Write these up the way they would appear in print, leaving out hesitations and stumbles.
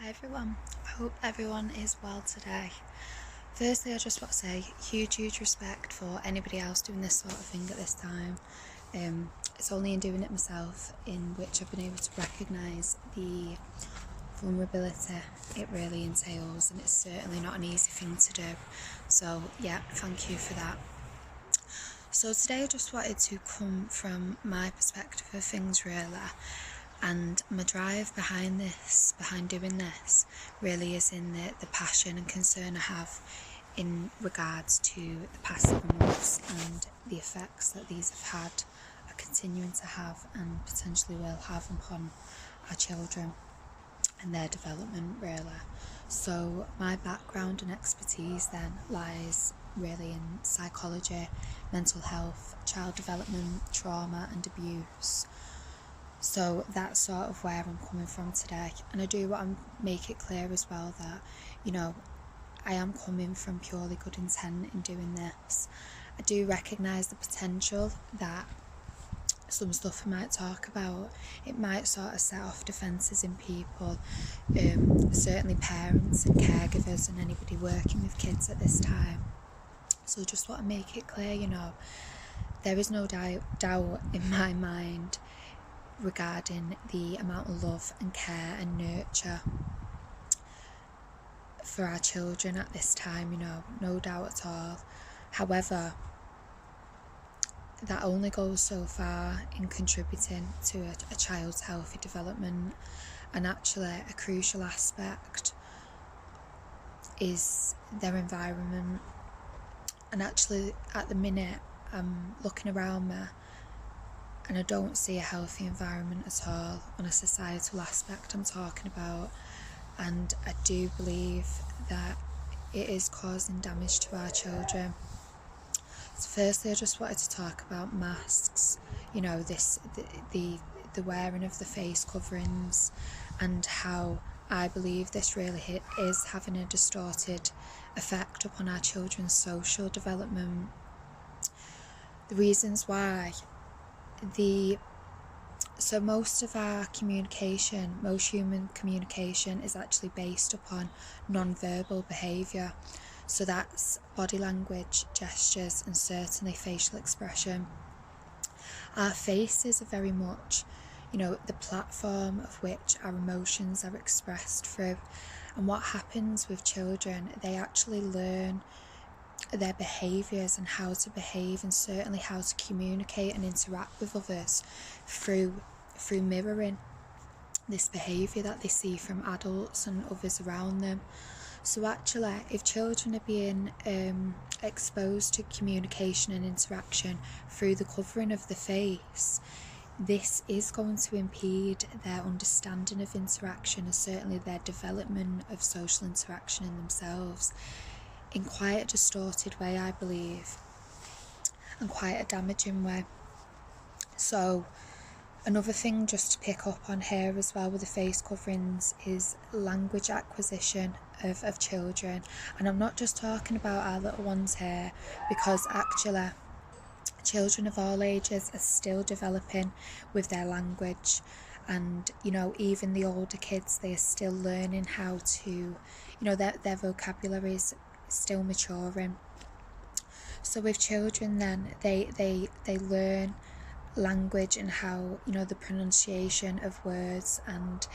Hi everyone, I hope everyone is well today. Firstly, I just want to say huge respect for anybody else doing this sort of thing at this time. It's only in doing it myself in which I've been able to recognise the vulnerability it really entails, and it's certainly not an easy thing to do. So yeah, thank you for that. So today I just wanted to come from my perspective of things really, and my drive behind doing this really is in the passion and concern I have in regards to the past 7 months and the effects that these have had, are continuing to have, and potentially will have upon our children and their development really. So my background and expertise then lies really in psychology, mental health, child development, trauma and abuse. So that's sort of where I'm coming from today, and I do want to make it clear as well that, I am coming from purely good intent in doing this. I do recognise the potential that some stuff I might talk about, it might sort of set off defences in people, certainly parents and caregivers and anybody working with kids at this time. So just want to make it clear, there is no doubt in my mind regarding the amount of love and care and nurture for our children at this time, no doubt at all. However, that only goes so far in contributing to a child's healthy development, and actually a crucial aspect is their environment. And actually at the minute I'm looking around me and I don't see a healthy environment at all on a societal aspect I'm talking about, and I do believe that it is causing damage to our children. So firstly, I just wanted to talk about masks, the wearing of the face coverings, and how I believe this really is having a distorted effect upon our children's social development. The reasons why, so most of our communication, most human communication, is actually based upon non-verbal behaviour. So that's body language, gestures, and certainly facial expression. Our faces are very much, the platform of which our emotions are expressed through. And what happens with children, they actually learn their behaviours and how to behave, and certainly how to communicate and interact with others through mirroring this behaviour that they see from adults and others around them. So actually, if children are being exposed to communication and interaction through the covering of the face, this is going to impede their understanding of interaction and certainly their development of social interaction in themselves in quite a distorted way, I believe, and quite a damaging way. So another thing just to pick up on here as well with the face coverings is language acquisition of children. And I'm not just talking about our little ones here, because actually children of all ages are still developing with their language, and even the older kids, they are still learning how to, their vocabulary is still maturing. So with children then, they learn language and how, the pronunciation of words and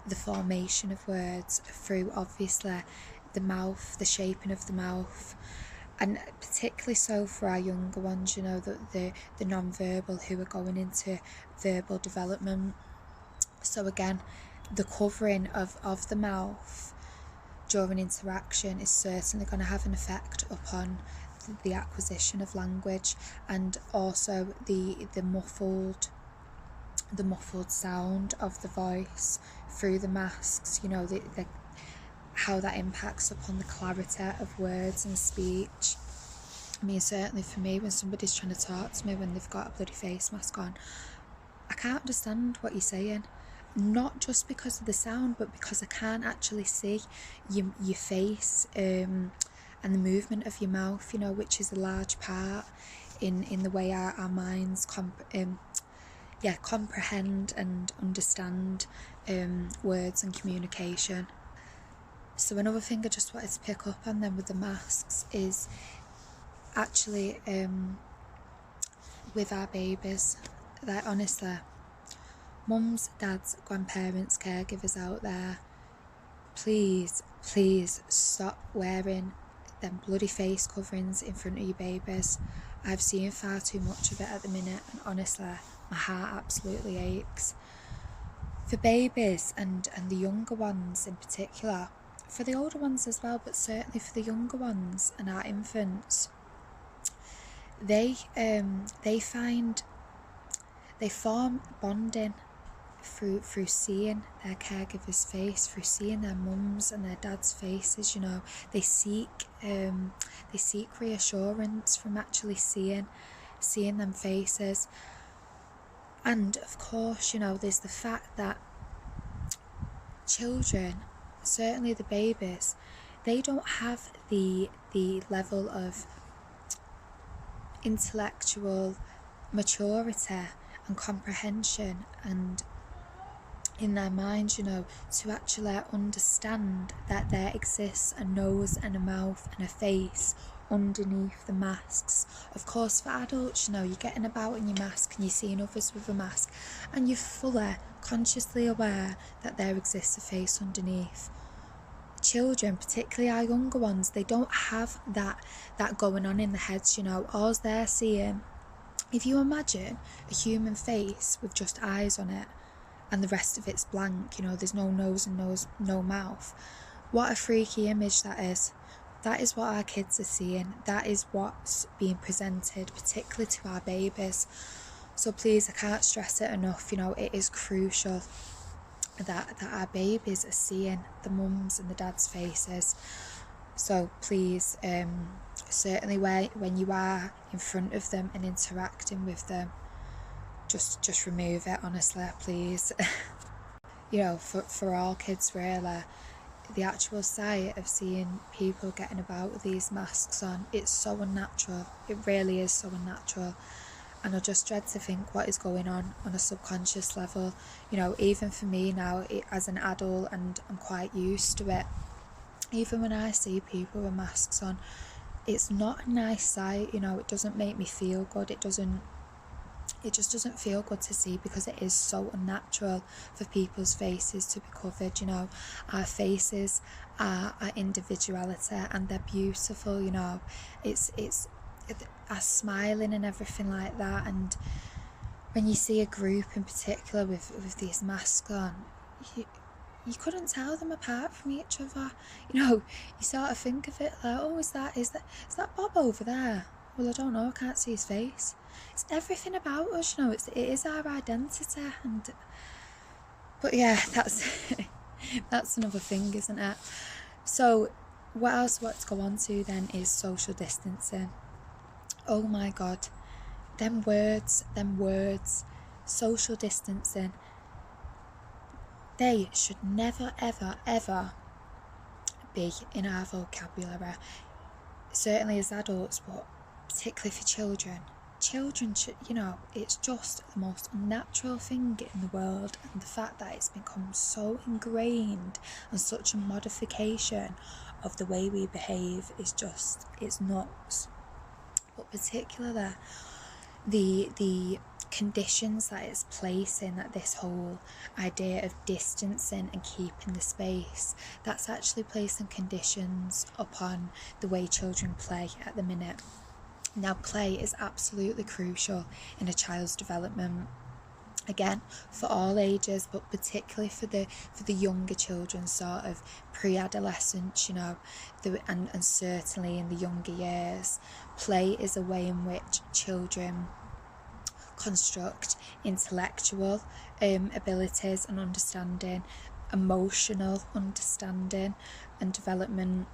the formation of words through obviously the mouth, the shaping of the mouth, and particularly so for our younger ones, the non-verbal who are going into verbal development. So again, the covering of the mouth during interaction is certainly going to have an effect upon the acquisition of language, and also the muffled sound of the voice through the masks, how that impacts upon the clarity of words and speech. I mean, certainly for me, when somebody's trying to talk to me when they've got a bloody face mask on, I can't understand what you're saying. Not just because of the sound, but because I can't actually see your face and the movement of your mouth, which is a large part in the way our minds comprehend and understand words and communication. So another thing I just wanted to pick up on then with the masks is actually with our babies, like honestly, mums, dads, grandparents, caregivers out there, please stop wearing them bloody face coverings in front of your babies. I've seen far too much of it at the minute, and honestly my heart absolutely aches for babies and the younger ones in particular, for the older ones as well, but certainly for the younger ones and our infants. They form bonding through seeing their caregiver's face, through seeing their mums and their dads' faces. You know, they seek reassurance from actually seeing them faces. And of course, you know, there's the fact that children, certainly the babies, they don't have the level of intellectual maturity and comprehension and in their minds, you know, to actually understand that there exists a nose and a mouth and a face underneath the masks. Of course, for adults, you know, you're getting about in your mask and you're seeing others with a mask and you're fully consciously aware that there exists a face underneath. Children, particularly our younger ones, they don't have that going on in their heads, you know. All they're seeing, if you imagine a human face with just eyes on it and the rest of it's blank, you know, there's no nose and no mouth, what a freaky image that is. That is what our kids are seeing. That is what's being presented, particularly to our babies. So please, I can't stress it enough, you know, it is crucial that our babies are seeing the mums and the dads' faces. So please, certainly when you are in front of them and interacting with them, just remove it, honestly, please. You know, for all kids really, the actual sight of seeing people getting about with these masks on, it's so unnatural. It really is so unnatural. And I just dread to think what is going on a subconscious level. You know, even for me now, as an adult, and I'm quite used to it, even when I see people with masks on, it's not a nice sight, you know. It doesn't make me feel good. It just doesn't feel good to see, because it is so unnatural for people's faces to be covered, you know. Our faces are our individuality and they're beautiful, you know. It's are smiling and everything like that. And when you see a group in particular with these masks on, you couldn't tell them apart from each other, you know. You sort of think of it like, oh, is that Bob over there? Well, I don't know, I can't see his face. It's everything about us, you know. It is our identity. But yeah, that's another thing, isn't it? So what else I want to go on to then is social distancing. Oh my god, them words, social distancing, they should never ever be in our vocabulary, certainly as adults, but particularly for children. Children should, you know, it's just the most unnatural thing in the world, and the fact that it's become so ingrained and such a modification of the way we behave is just, it's nuts. But particularly the conditions that it's placing, that this whole idea of distancing and keeping the space, that's actually placing conditions upon the way children play at the minute. Now, play is absolutely crucial in a child's development, again, for all ages, but particularly for the younger children, sort of pre-adolescence, you know, and certainly in the younger years. Play is a way in which children construct intellectual abilities and understanding, emotional understanding and development,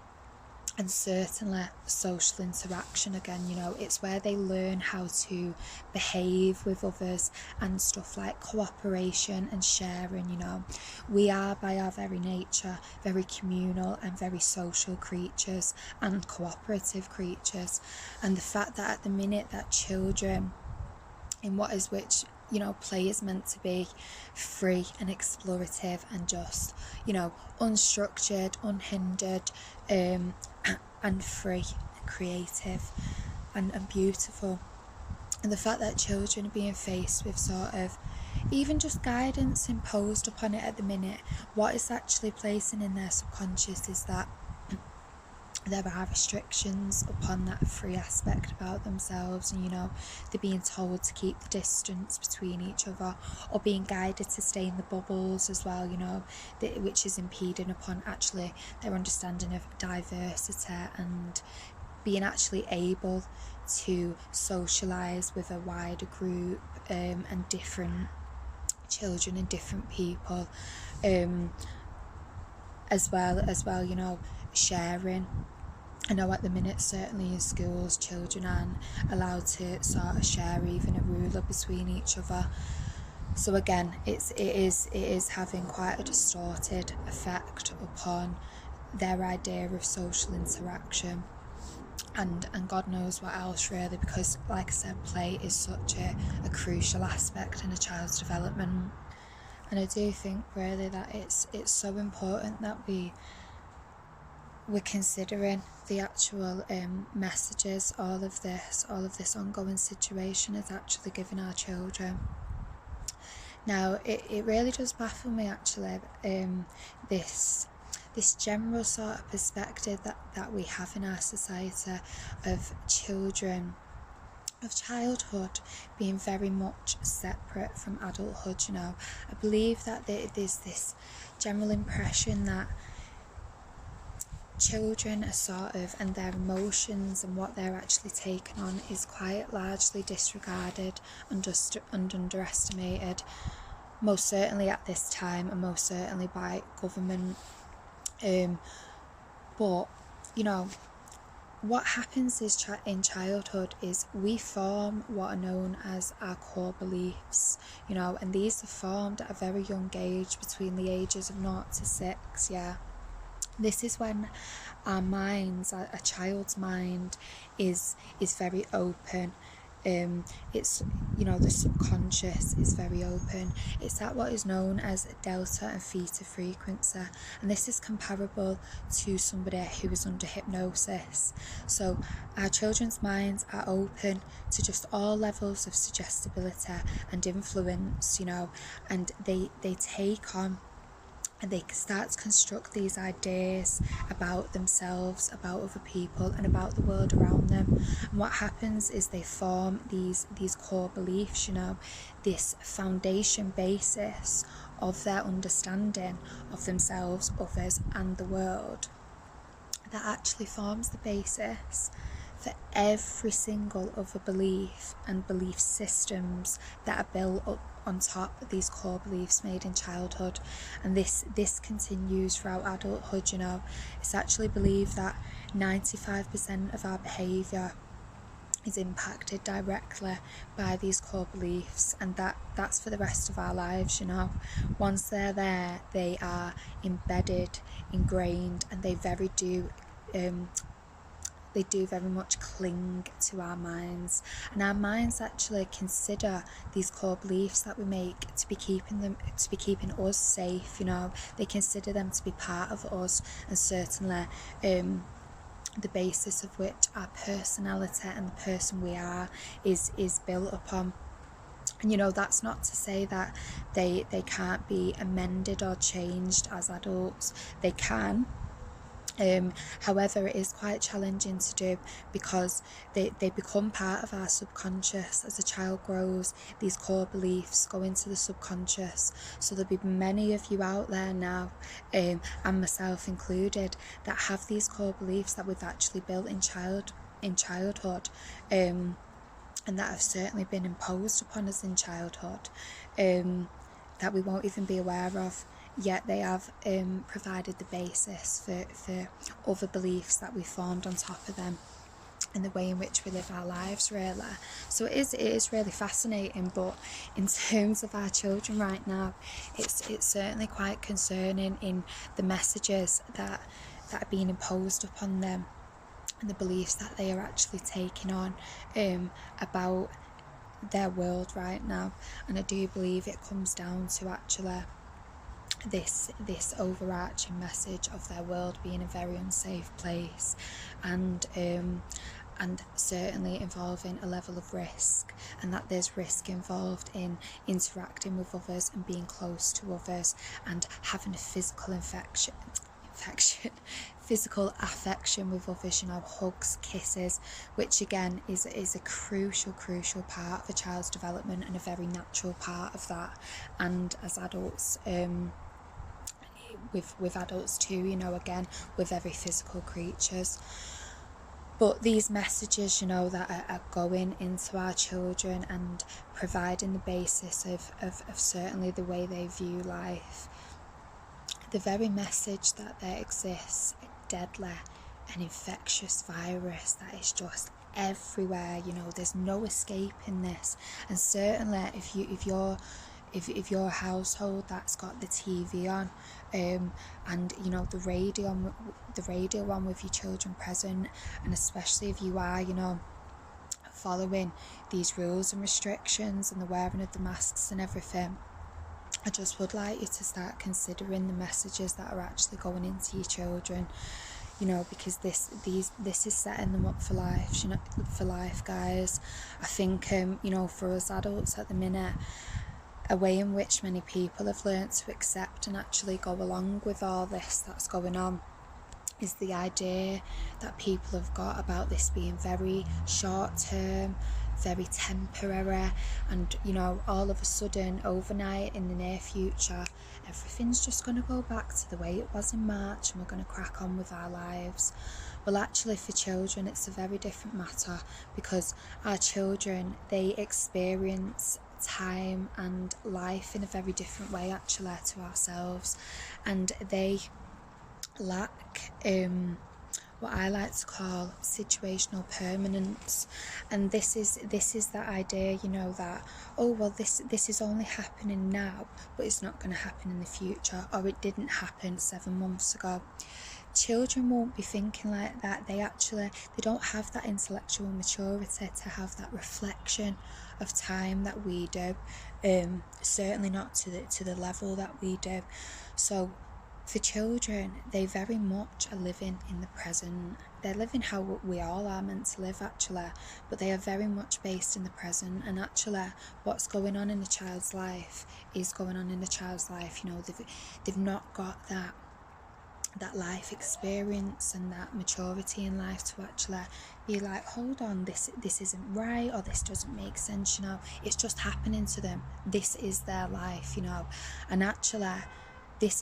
and certainly social interaction. Again, you know, it's where they learn how to behave with others and stuff like cooperation and sharing, you know. We are, by our very nature, very communal and very social creatures and cooperative creatures. And the fact that at the minute that children, in what is which play is meant to be free and explorative and just, unstructured, unhindered, and free and creative and beautiful. And the fact that children are being faced with sort of even just guidance imposed upon it at the minute, what it's actually placing in their subconscious is that there are restrictions upon that free aspect about themselves, and they're being told to keep the distance between each other, or being guided to stay in the bubbles as well, which is impeding upon actually their understanding of diversity and being actually able to socialise with a wider group, and different children and different people, as well, sharing. I know at the minute, certainly in schools, children aren't allowed to sort of share even a ruler between each other. So again, it is having quite a distorted effect upon their idea of social interaction, and God knows what else really, because like I said, play is such a crucial aspect in a child's development. And I do think really that it's so important that we're considering the actual messages all of this ongoing situation is actually giving our children. Now it really does baffle me actually, this general sort of perspective that we have in our society of childhood being very much separate from adulthood. I believe that there's this general impression that children are sort of, and their emotions and what they're actually taking on is quite largely disregarded and underestimated, most certainly at this time, and most certainly by government. But what happens is in childhood is we form what are known as our core beliefs, and these are formed at a very young age, between the ages of 0 to 6. This is when our minds, a child's mind, is very open. It's the subconscious is very open. It's at what is known as delta and theta frequency, and this is comparable to somebody who is under hypnosis. So our children's minds are open to just all levels of suggestibility and influence, and they take on, and they start to construct these ideas about themselves, about other people, and about the world around them. And what happens is they form these core beliefs, this foundation basis of their understanding of themselves, others, and the world, that actually forms the basis for every single other belief and belief systems that are built up on top of these core beliefs made in childhood. And this continues throughout adulthood. It's actually believed that 95% of our behaviour is impacted directly by these core beliefs, and that's for the rest of our lives. Once they're there, they are embedded, ingrained, and they do very much cling to our minds, and our minds actually consider these core beliefs that we make to be keeping us safe. They consider them to be part of us, and certainly the basis of which our personality and the person we are is built upon. And that's not to say that they can't be amended or changed as adults. They can. However, it is quite challenging to do, because they become part of our subconscious. As a child grows, these core beliefs go into the subconscious. So there'll be many of you out there now, and myself included, that have these core beliefs that we've actually built in childhood, and that have certainly been imposed upon us in childhood, that we won't even be aware of. Yet they have provided the basis for other beliefs that we formed on top of them, and the way in which we live our lives, really. So it is really fascinating. But in terms of our children right now, it's certainly quite concerning in the messages that are being imposed upon them, and the beliefs that they are actually taking on, about their world right now. And I do believe it comes down to actually this overarching message of their world being a very unsafe place, and certainly involving a level of risk, and that there's risk involved in interacting with others and being close to others and having a physical physical affection with others, you know, hugs, kisses, which again is a crucial part of a child's development and a very natural part of that. And as adults, with adults too, you know, again, we're very physical creatures. But these messages, you know, that are going into our children and providing the basis of certainly the way they view life, the very message that there exists a deadly and infectious virus that is just everywhere, you know, there's no escaping this. And certainly if you're a household that's got the TV on, and you know the radio on with your children present, and especially if you are, you know, following these rules and restrictions and the wearing of the masks and everything, I just would like you to start considering the messages that are actually going into your children, you know, because this is setting them up for life, you know, for life, guys. I think you know, for us adults at the minute, a way in which many people have learnt to accept and actually go along with all this that's going on is the idea that people have got about this being very short term, very temporary, and you know, all of a sudden overnight in the near future everything's just going to go back to the way it was in March and we're going to crack on with our lives. Well, actually for children it's a very different matter, because our children, they experience time and life in a very different way actually to ourselves, and they lack what I like to call situational permanence. And this is that idea, you know, that, oh well, this is only happening now, but it's not going to happen in the future, or it didn't happen 7 months ago. Children won't be thinking like that. They don't have that intellectual maturity to have that reflection of time that we do, certainly not to the level that we do. So for children, they very much are living in the present. They're living how we all are meant to live actually, but they are very much based in the present. And actually what's going on in a child's life is going on in a child's life. You know, they've not got that life experience and that maturity in life to actually be like, hold on, this isn't right, or this doesn't make sense, you know. It's just happening to them. This is their life, you know. And actually this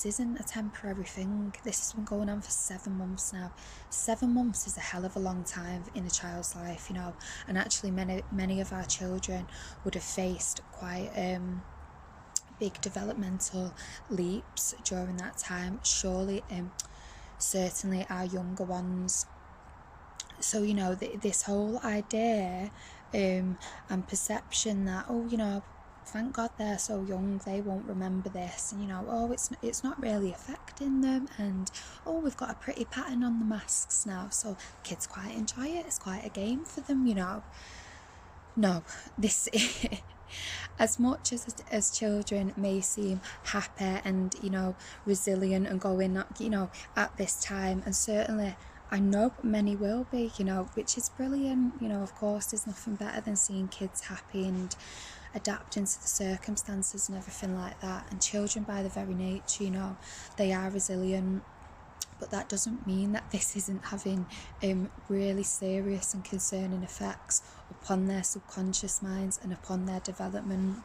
isn't a temporary thing. This has been going on for 7 months now. 7 months is a hell of a long time in a child's life, you know. And actually many of our children would have faced quite big developmental leaps during that time, surely, certainly our younger ones. So, you know, this whole idea and perception that, oh, you know, thank God they're so young, they won't remember this, and you know, oh, it's not really affecting them, and oh, we've got a pretty pattern on the masks now, so kids quite enjoy it, it's quite a game for them, you know. No, this as much as children may seem happy and, you know, resilient and going, you know, at this time, and certainly I know many will be, you know, which is brilliant, you know. Of course there's nothing better than seeing kids happy and adapting to the circumstances and everything like that. And children, by their very nature, you know, they are resilient. But that doesn't mean that this isn't having really serious and concerning effects upon their subconscious minds and upon their development.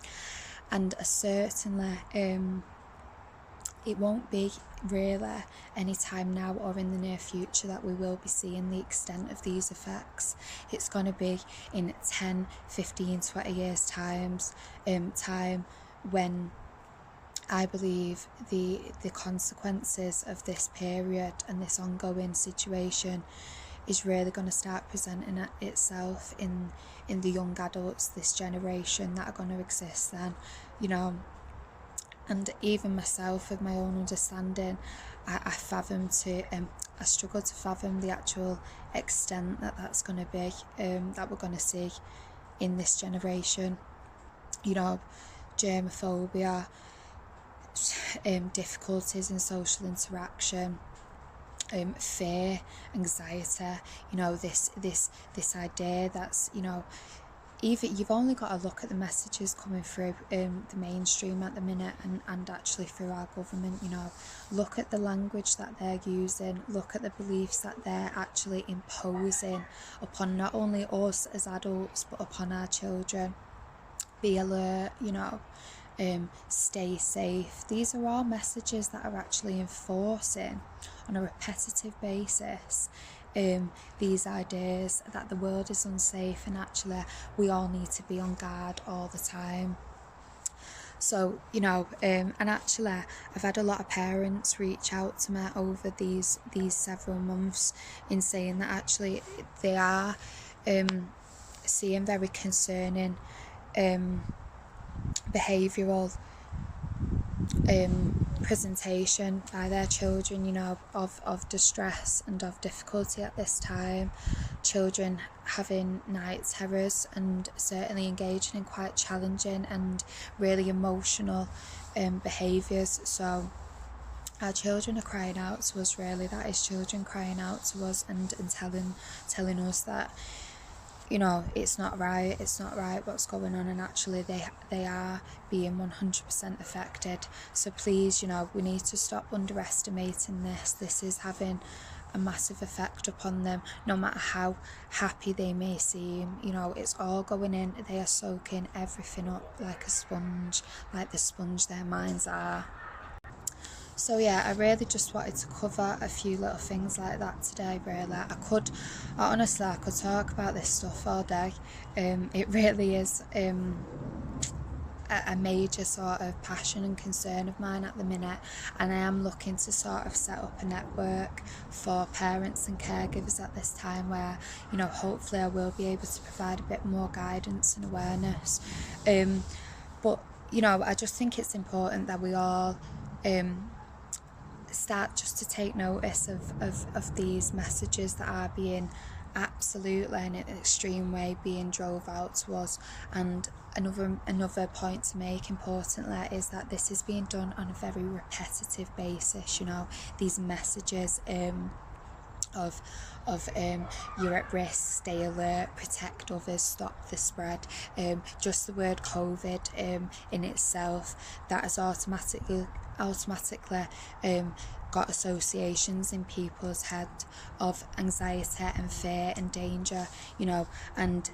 And certainly it won't be really any time now or in the near future that we will be seeing the extent of these effects. It's going to be in 10, 15, 20 years time when I believe the consequences of this period and this ongoing situation is really going to start presenting itself in the young adults, this generation that are going to exist then, you know. And even myself, with my own understanding, I struggle to fathom the actual extent that that's going to be, that we're going to see in this generation. You know, germophobia, difficulties in social interaction, fear, anxiety, you know, this idea that's, you know, even you've only got to look at the messages coming through the mainstream at the minute, and actually through our government. You know, look at the language that they're using, look at the beliefs that they're actually imposing upon not only us as adults but upon our children. Be alert, you know, stay safe. These are all messages that are actually enforcing on a repetitive basis these ideas that the world is unsafe, and actually we all need to be on guard all the time. So, you know, and actually I've had a lot of parents reach out to me over these several months in saying that actually they are seeing very concerning behavioural presentation by their children, you know, of distress and of difficulty at this time. Children having night terrors and certainly engaging in quite challenging and really emotional behaviours. So our children are crying out to us, really. That is children crying out to us and telling us that, you know, it's not right what's going on, and actually they are being 100% affected. So please, you know, we need to stop underestimating this. This is having a massive effect upon them, no matter how happy they may seem. You know, it's all going in. They are soaking everything up like a sponge, like the sponge their minds are. So yeah, I really just wanted to cover a few little things like that today, really. Honestly, I could talk about this stuff all day. It really is a major sort of passion and concern of mine at the minute, and I am looking to sort of set up a network for parents and caregivers at this time where, you know, hopefully I will be able to provide a bit more guidance and awareness. But, you know, I just think it's important that we all start just to take notice of these messages that are being absolutely in an extreme way being drove out to us. And another point to make, importantly, is that this is being done on a very repetitive basis. You know, these messages of you're at risk, stay alert, protect others, stop the spread. Just the word COVID in itself, that has automatically got associations in people's head of anxiety and fear and danger, you know. And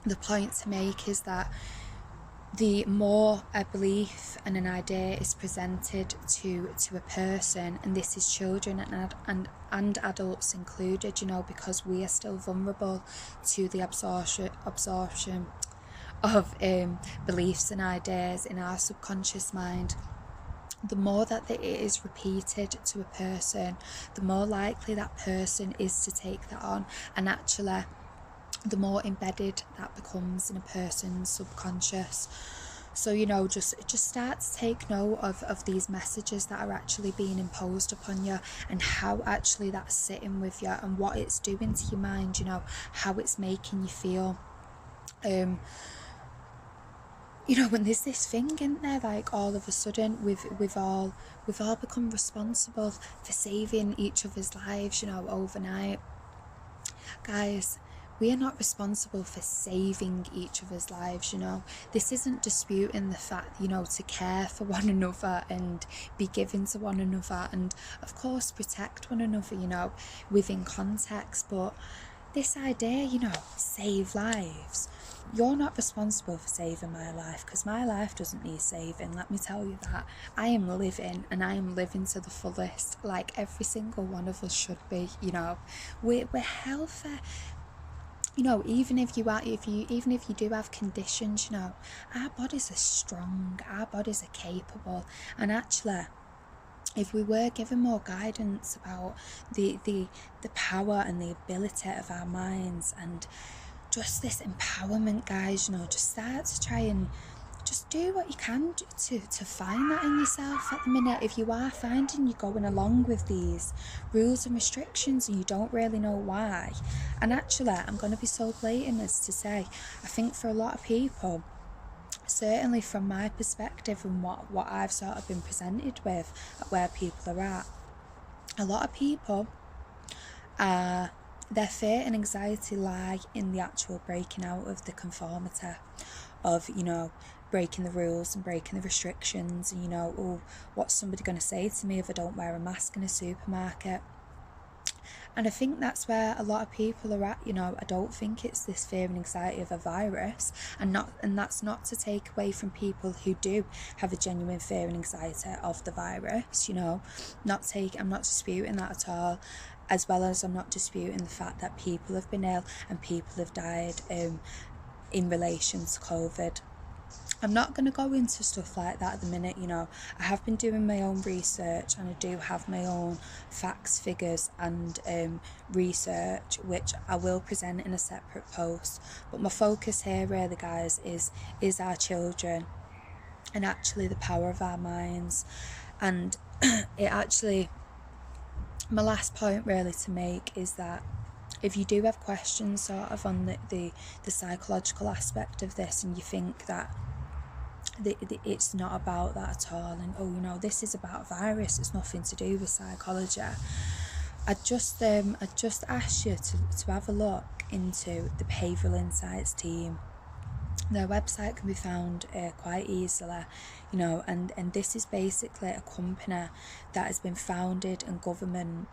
the point to make is that the more a belief and an idea is presented to a person, and this is children and adults included, you know, because we are still vulnerable to the absorption of beliefs and ideas in our subconscious mind. The more that it is repeated to a person, the more likely that person is to take that on, and actually the more embedded that becomes in a person's subconscious. So, you know, just start to take note of these messages that are actually being imposed upon you, and how actually that's sitting with you, and what it's doing to your mind, you know, how it's making you feel. You know, when there's this thing, isn't there, like all of a sudden we've all become responsible for saving each other's lives, you know, overnight. Guys, we are not responsible for saving each other's lives, you know. This isn't disputing the fact, you know, to care for one another and be giving to one another, and of course protect one another, you know, within context. But this idea, you know, save lives. You're not responsible for saving my life, because my life doesn't need saving, let me tell you that. I am living, and I am living to the fullest, like every single one of us should be, you know. We're healthy. You know, even if you do have conditions, you know, our bodies are strong, our bodies are capable, and actually, if we were given more guidance about the power and the ability of our minds, and just this empowerment, guys, you know, just start to try and just do what you can to find that in yourself at the minute. If you are finding you're going along with these rules and restrictions and you don't really know why, and actually I'm going to be so blatant as to say, I think for a lot of people, certainly from my perspective and what I've sort of been presented with at where people are at, a lot of people are, their fear and anxiety lie in the actual breaking out of the conformity of, you know, breaking the rules and breaking the restrictions, and, you know, oh, what's somebody going to say to me if I don't wear a mask in a supermarket? And I think that's where a lot of people are at, you know. I don't think it's this fear and anxiety of a virus, and that's not to take away from people who do have a genuine fear and anxiety of the virus, you know. I'm not disputing that at all, as well as I'm not disputing the fact that people have been ill and people have died in relation to COVID. I'm not going to go into stuff like that at the minute, you know. I have been doing my own research, and I do have my own facts, figures and research, which I will present in a separate post. But my focus here really, guys, is our children and actually the power of our minds. And my last point really to make is that if you do have questions sort of on the psychological aspect of this, and you think that it's not about that at all, and oh, you know, this is about a virus, it's nothing to do with psychology, I just ask you to have a look into the Behavioural Insights team. Their website can be found quite easily, you know, and this is basically a company that has been founded in government,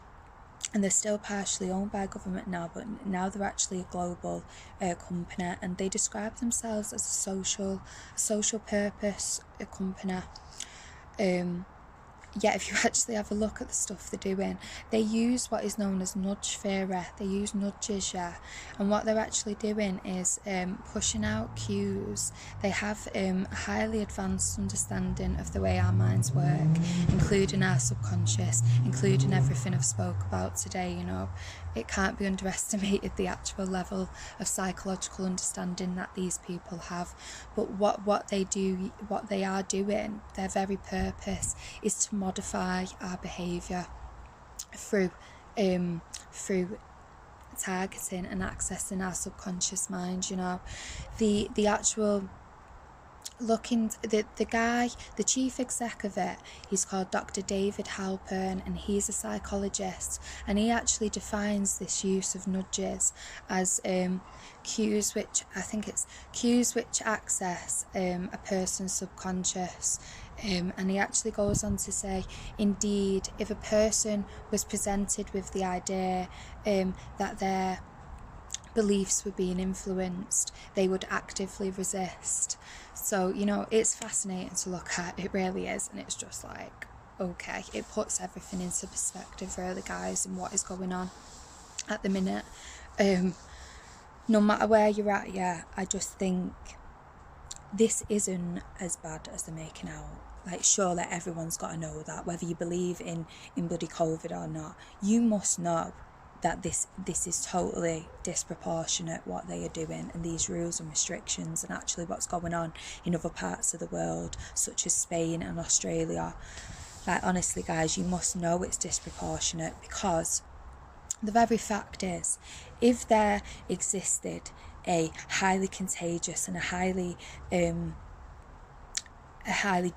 and they're still partially owned by government now, but now they're actually a global company, and they describe themselves as a social purpose company. Yet if you actually have a look at the stuff they're doing, they use what is known as nudge theory. They use nudges, yeah, and what they're actually doing is pushing out cues. They have a highly advanced understanding of the way our minds work, including our subconscious, including everything I've spoke about today, you know. It can't be underestimated the actual level of psychological understanding that these people have. But what they are doing, their very purpose is to modify our behaviour through targeting and accessing our subconscious mind, you know. The actual the chief exec of it, he's called Dr. David Halpern, and he's a psychologist, and he actually defines this use of nudges as cues which access a person's subconscious. And he actually goes on to say, indeed, if a person was presented with the idea that their beliefs were being influenced, they would actively resist. So, you know, it's fascinating to look at, it really is, and it's just like, okay, it puts everything into perspective really, guys, and what is going on at the minute. No matter where you're at, yeah, I just think this isn't as bad as they're making out. Like, surely everyone's got to know that, whether you believe in bloody COVID or not, you must know that this is totally disproportionate what they are doing, and these rules and restrictions, and actually what's going on in other parts of the world such as Spain and Australia. Like, honestly, guys, you must know it's disproportionate, because the very fact is, if there existed a highly contagious and a highly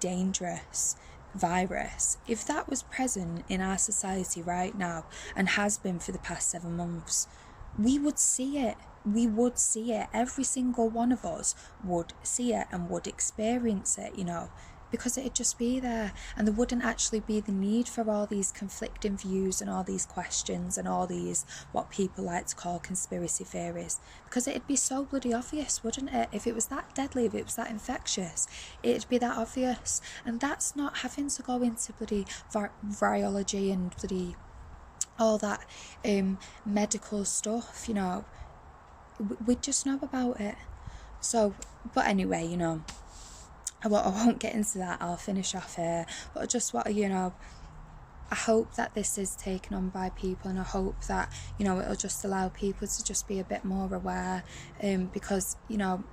dangerous virus, if that was present in our society right now and has been for the past 7 months, we would see it. Every single one of us would see it and would experience it, you know, because it'd just be there, and there wouldn't actually be the need for all these conflicting views and all these questions and all these what people like to call conspiracy theories, because it'd be so bloody obvious, wouldn't it? If it was that deadly, if it was that infectious, it'd be that obvious. And that's not having to go into bloody virology and bloody all that medical stuff, you know. We'd just know about it. So, but anyway, you know, I won't get into that, I'll finish off here, but I just want to, you know, I hope that this is taken on by people, and I hope that, you know, it'll just allow people to just be a bit more aware, because, you know,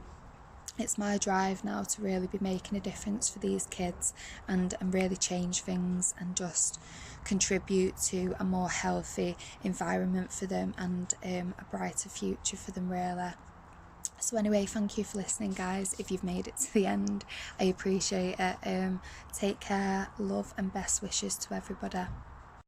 it's my drive now to really be making a difference for these kids and really change things and just contribute to a more healthy environment for them and a brighter future for them, really. So anyway, thank you for listening, guys. If you've made it to the end, I appreciate it. Take care, love and best wishes to everybody.